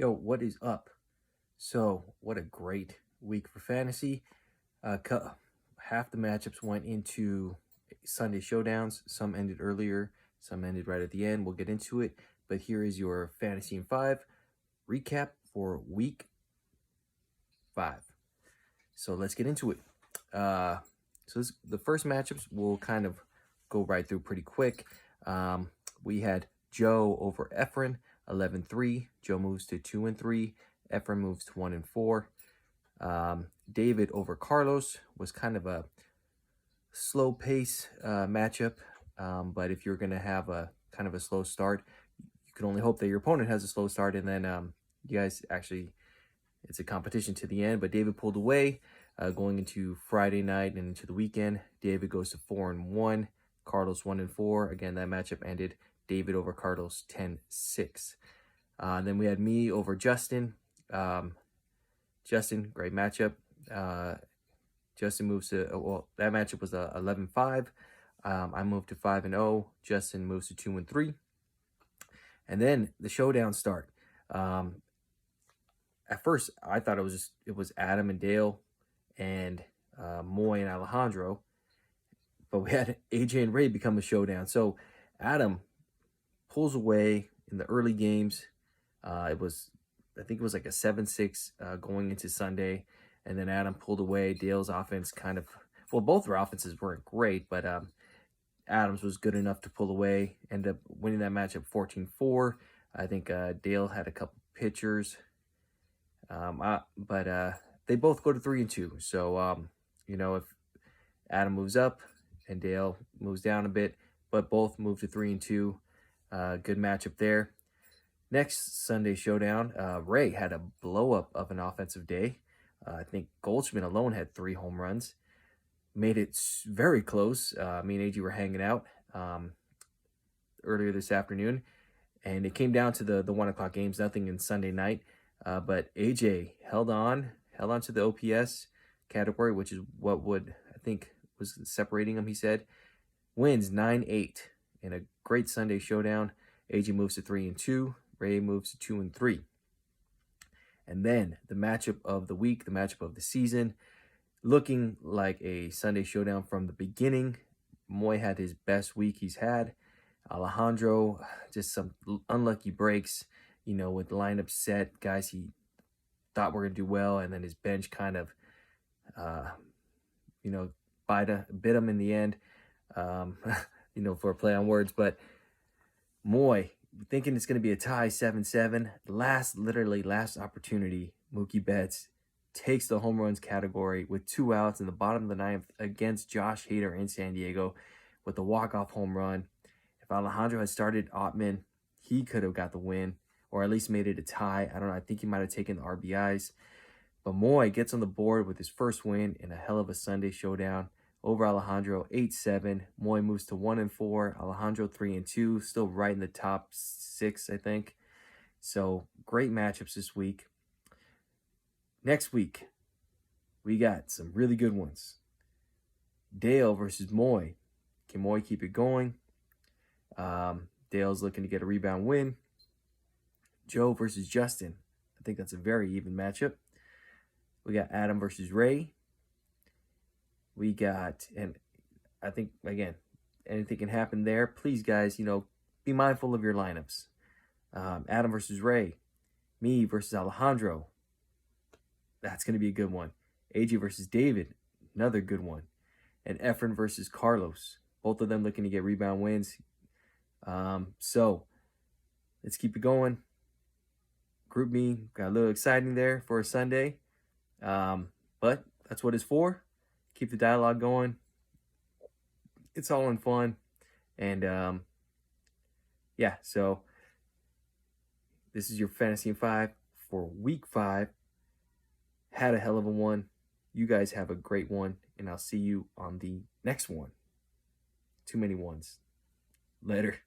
Yo, what is up? So, what a great week for fantasy. Half the matchups went into Sunday showdowns. Some ended earlier, some ended right at the end. We'll get into it. But here is your fantasy in five recap for week 5. So, let's get into it. The first matchups we'll kind of go right through pretty quick. We had Joe over Efren, 11-3. Joe moves to 2-3. Efren moves to 1-4. David over Carlos was kind of a slow pace matchup. But if you're going to have a kind of a slow start, you can only hope that your opponent has a slow start, and then you guys actually, it's a competition to the end. But David pulled away going into Friday night and into the weekend. David goes to 4-1. Carlos 1-4. Again, that matchup ended David over Carlos 10-6. Then we had me over Justin. Justin, great matchup. Justin moves to, that matchup was 11-5. I moved to 5-0. Justin moves to 2-3. And then the showdown start. At first, I thought it was Adam and Dale and Moy and Alejandro. But we had AJ and Ray become a showdown. So Adam pulls away in the early games. I think it was like a 7-6 going into Sunday. And then Adam pulled away. Dale's offense both their offenses weren't great, but Adams was good enough to pull away. Ended up winning that matchup 14-4. I think Dale had a couple pitchers. But they both go to 3-2. So, if Adam moves up and Dale moves down a bit, but both move to 3-2. Good matchup there. Next Sunday showdown, Ray had a blow-up of an offensive day. I think Goldschmidt alone had 3 home runs. Made it very close. Me and AG were hanging out earlier this afternoon, and it came down to the 1 o'clock games, nothing in Sunday night. But AJ held on to the OPS category, which is what I think was separating him, he said. Wins 9-8 in a great Sunday showdown. AJ moves to 3-2. Ray moves to 2-3. And then the matchup of the week, the matchup of the season, looking like a Sunday showdown from the beginning. Moy had his best week he's had. Alejandro, just some unlucky breaks, with the lineup set, guys he thought were going to do well, and then his bench kind of, bit him in the end, for a play on words. But Moy, thinking it's going to be a tie, 7-7. Last opportunity, Mookie Betts takes the home runs category with 2 outs in the bottom of the 9th against Josh Hader in San Diego with a walk-off home run. If Alejandro had started Ottman, he could have got the win, or at least made it a tie. I don't know. I think he might have taken the RBIs. But Moy gets on the board with his first win in a hell of a Sunday showdown over Alejandro, 8-7. Moy moves to 1-4. Alejandro 3-2, still right in the top 6, I think. So great matchups this week. Next week, we got some really good ones. Dale versus Moy. Can Moy keep it going? Dale's looking to get a rebound win. Joe versus Justin. I think that's a very even matchup. We got Adam versus Ray. We got, and I think, again, anything can happen there. Please, guys, be mindful of your lineups. Adam versus Ray. Me versus Alejandro. That's going to be a good one. AJ versus David. Another good one. And Efren versus Carlos. Both of them looking to get rebound wins. So, let's keep it going. Group me got a little exciting there for a Sunday. But that's what it's for. Keep the dialogue going. It's all in fun. And so this is your Fantasy in 5 for week 5. Had a hell of a one. You guys have a great one, and I'll see you on the next one. Too many ones. Later.